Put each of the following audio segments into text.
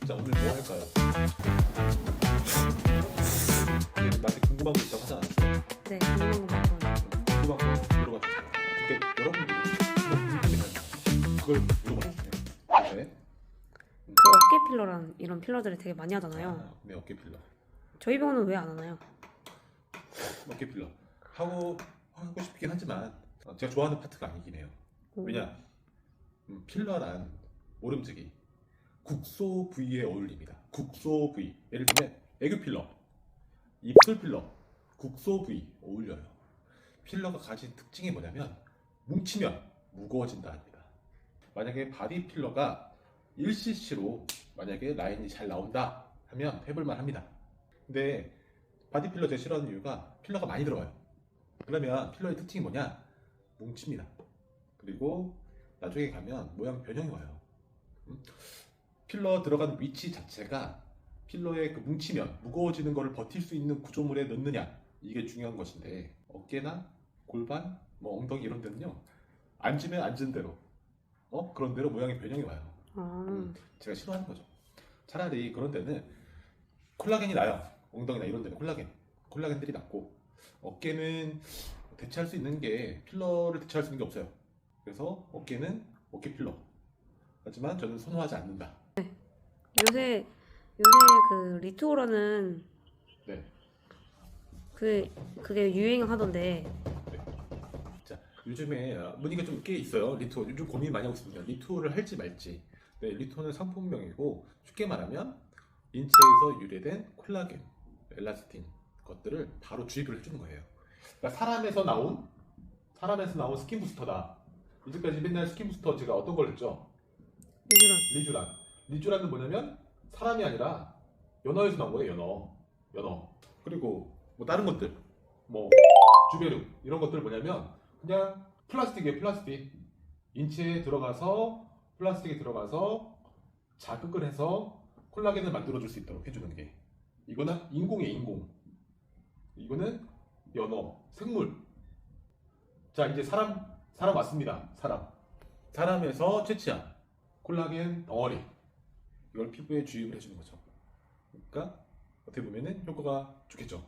자, 오늘 뭐 할까요? 나한테 궁금한 거 있다고 하지 않았어요? 네, 궁금한 거 많거든요. 궁금한 거 물어봐 주세요. 그러니까 여러분들이 궁금해하는 그걸 물어봐 주세요. 네. 그 어깨 필러란 이런 필러들을 되게 많이 하잖아요. 네, 어깨 필러. 저희 병원은 왜 안 하나요? 어깨 필러 하고 싶긴 하지만 제가 좋아하는 파트가 아니긴 해요. 왜냐? 필러란 오름뜨기 국소 부위에 어울립니다. 국소 부위. 예를 들면 애교 필러, 입술 필러, 국소 부위 어울려요. 필러가 가진 특징이 뭐냐면 뭉치면 무거워진다 합니다. 만약에 바디 필러가 1cc로 만약에 라인이 잘 나온다 하면 해볼만 합니다. 근데 바디 필러 제가 싫어하는 이유가 필러가 많이 들어가요. 그러면 필러의 특징이 뭐냐? 뭉칩니다. 그리고 나중에 가면 모양 변형이 와요. 필러 들어간 위치 자체가 필러에 그 뭉치면 무거워지는 것을 버틸 수 있는 구조물에 넣느냐, 이게 중요한 것인데 어깨나 골반, 뭐 엉덩이 이런 데는요, 앉으면 앉은 대로 그런 대로 모양의 변형이 와요. 제가 싫어하는 거죠. 차라리 그런 데는 콜라겐이 나요. 엉덩이나 이런 데는 콜라겐들이 낫고, 어깨는 대체할 수 있는 게, 필러를 대체할 수 있는 게 없어요. 그래서 어깨는 어깨 필러, 하지만 저는 선호하지 않는다. 요새 그 리투어라는 네. 그게 유행하던데. 네. 자, 요즘에 문의가 좀 꽤 있어요. 리투어 요즘 고민 많이 하고 있습니다. 리투어를 할지 말지. 네, 리투어는 상품명이고 쉽게 말하면 인체에서 유래된 콜라겐, 엘라스틴 것들을 바로 주입을 해주는 거예요. 그러니까 사람에서 나온 스킨 부스터다. 이제까지 맨날 스킨 부스터 제가 어떤 걸 했죠? 리쥬란은 뭐냐면 사람이 아니라 연어에서 나온 거예요. 연어. 그리고 뭐 다른 것들, 뭐 주베르 이런 것들 뭐냐면 그냥 플라스틱이에요. 플라스틱. 인체에 들어가서 플라스틱에 들어가서 자극을 해서 콜라겐을 만들어줄 수 있도록 해주는 게, 이거는 인공이에요. 인공. 이거는 연어, 생물. 자, 이제 사람 왔습니다. 사람에서 채취한 콜라겐 덩어리, 이걸 피부에 주입을 해주는 거죠. 그러니까 어떻게 보면은 효과가 좋겠죠.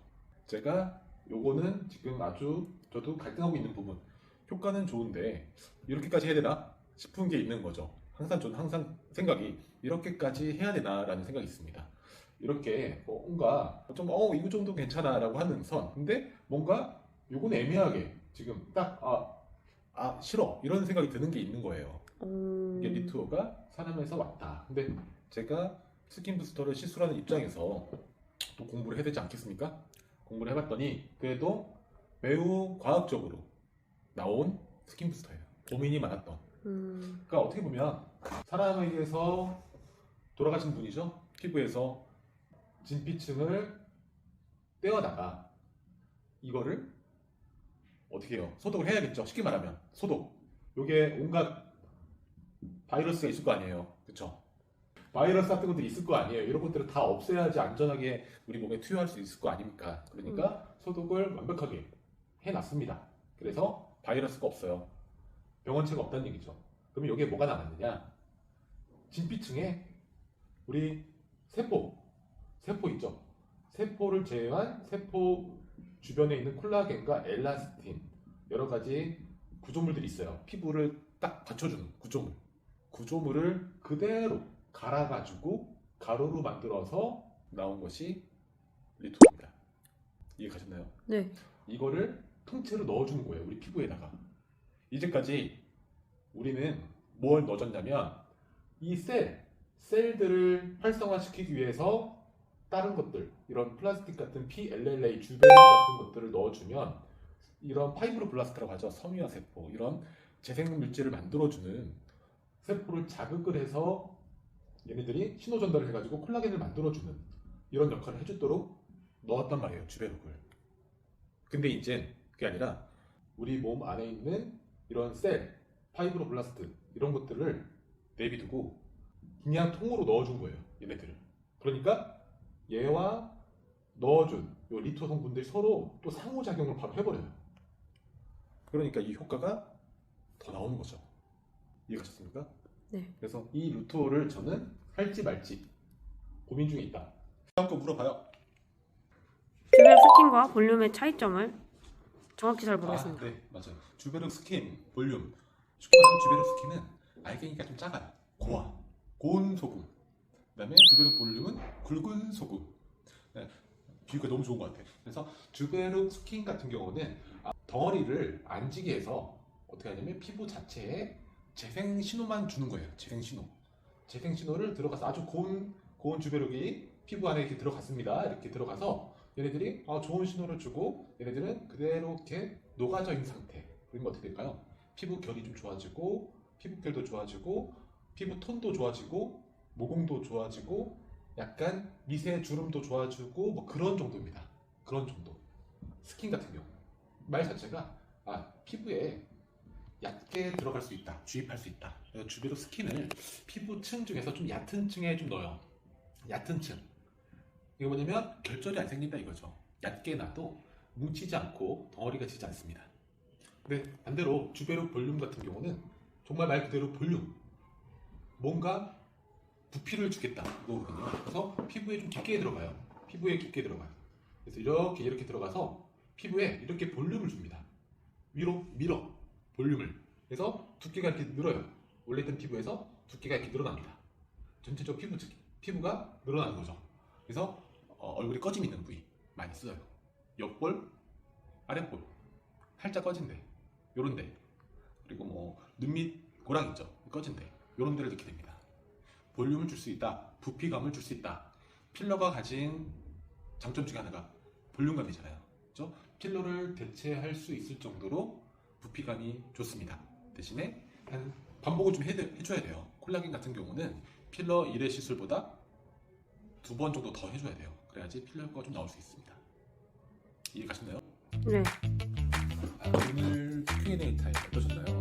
제가 요거는 지금 아주 저도 갈등하고 있는 부분. 효과는 좋은데 이렇게까지 해야 되나 싶은 게 있는 거죠. 저는 항상 생각이, 이렇게까지 해야 되나라는 생각이 있습니다. 이렇게 뭔가 좀 이거 정도 괜찮아라고 하는 선, 근데 뭔가 요건 애매하게 지금 딱 싫어 이런 생각이 드는 게 있는 거예요. 이게 리투어가 사람에서 왔다. 근데 제가 스킨 부스터를 시술하는 입장에서 또 공부를 해야 되지 않겠습니까? 공부를 해봤더니 그래도 매우 과학적으로 나온 스킨 부스터예요. 고민이 많았던. 그러니까 어떻게 보면 사람에게서 돌아가신 분이죠. 피부에서 진피층을 떼어다가 이거를 어떻게 해요? 소독을 해야겠죠. 쉽게 말하면 소독. 요게 온갖 바이러스가 있을 거 아니에요. 그쵸? 바이러스 같은 것들이 있을 거 아니에요. 이런 것들을 다 없애야지 안전하게 우리 몸에 투여할 수 있을 거 아닙니까? 그러니까 소독을 완벽하게 해놨습니다. 그래서 바이러스가 없어요. 병원체가 없다는 얘기죠. 그러면 여기에 뭐가 남았느냐? 진피층에 우리 세포 있죠? 세포를 제외한 세포 주변에 있는 콜라겐과 엘라스틴, 여러 가지 구조물들이 있어요. 피부를 딱 받쳐주는 구조물을 그대로 갈아가지고 가루로 만들어서 나온 것이 리투어입니다. 이해 가셨나요? 네. 이거를 통째로 넣어주는 거예요. 우리 피부에다가. 이제까지 우리는 뭘 넣어줬냐면 이 셀들을 활성화시키기 위해서 다른 것들, 이런 플라스틱 같은 PLLA, 주베르 같은 것들을 넣어주면 이런 파이브로블라스트라고 하죠. 섬유화 세포, 이런 재생 물질을 만들어주는 세포를 자극을 해서 얘네들이 신호 전달을 해가지고 콜라겐을 만들어주는 이런 역할을 해주도록 넣었단 말이에요. 주베르를. 근데 이제 그게 아니라 우리 몸 안에 있는 이런 셀, 파이브로블라스트 이런 것들을 내비두고 그냥 통으로 넣어준 거예요. 얘네들을. 그러니까 얘와 넣어준 요 리투어 성분들이 서로 또 상호작용을 바로 해버려요. 그러니까 이 효과가 더 나오는 거죠. 이해가셨습니까? 네. 그래서 이 리투어를 저는 할지 말지 고민 중에 있다. 다음 거 물어봐요. 주베르 스킨과 볼륨의 차이점을 정확히 잘 모르겠습니다. 네, 맞아요. 주베르 스킨 볼륨. 쉽게 말하면 주베르 스킨은 알갱이가 좀 작아요. 고운 소금. 그다음에 주베르 볼륨은 굵은 소금. 네, 비유가 너무 좋은 것 같아요. 그래서 주베르 스킨 같은 경우는 덩어리를 안 지게 해서 어떻게 하냐면 피부 자체에 재생 신호만 주는 거예요. 재생 신호. 재생 신호를 들어가서 아주 고운 주베르기 피부 안에 이렇게 들어갔습니다. 이렇게 들어가서 얘네들이 좋은 신호를 주고 얘네들은 그대로 이렇게 녹아져 있는 상태. 그러면 어떻게 될까요? 피부 결이 좀 좋아지고 피부결도 좋아지고 피부 톤도 좋아지고 모공도 좋아지고 약간 미세 주름도 좋아지고 뭐 그런 정도입니다. 그런 정도. 스킨 같은 경우 말 자체가 피부에 얕게 들어갈 수 있다, 주입할 수 있다. 주베르 스킨을 피부층 중에서 좀 얕은 층에 좀 넣어요. 얕은 층. 이거 뭐냐면 결절이 안 생긴다 이거죠. 얕게 놔도 뭉치지 않고 덩어리가 지지 않습니다. 근데 반대로 주베르 볼륨 같은 경우는 정말 말 그대로 볼륨. 뭔가 부피를 주겠다 이거거든요. 그래서 피부에 좀 깊게 들어가요. 피부에 깊게 들어가요. 그래서 이렇게 들어가서 피부에 이렇게 볼륨을 줍니다. 위로 밀어 볼륨을. 그래서 두께가 이렇게 늘어요. 원래 있던 피부에서 두께가 이렇게 늘어납니다. 전체적으로 피부가 늘어나는 거죠. 그래서 얼굴에 꺼짐 있는 부위 많이 써요. 옆볼, 아랫볼, 살짝 꺼진 데, 요런 데, 그리고 뭐 눈 밑 고랑 있죠, 꺼진 데, 요런 데를 넣게 됩니다. 볼륨을 줄 수 있다, 부피감을 줄 수 있다. 필러가 가진 장점 중에 하나가 볼륨감이잖아요. 그렇죠? 필러를 대체할 수 있을 정도로 부피감이 좋습니다. 대신에 반복을 좀 해줘야 돼요. 콜라겐 같은 경우는 필러 1회 시술보다 2번 정도 더 해줘야 돼요. 그래야지 필러 효과가 좀 나올 수 있습니다. 이해 가시나요? 네. 오늘 Q&A 타임 어떠셨나요?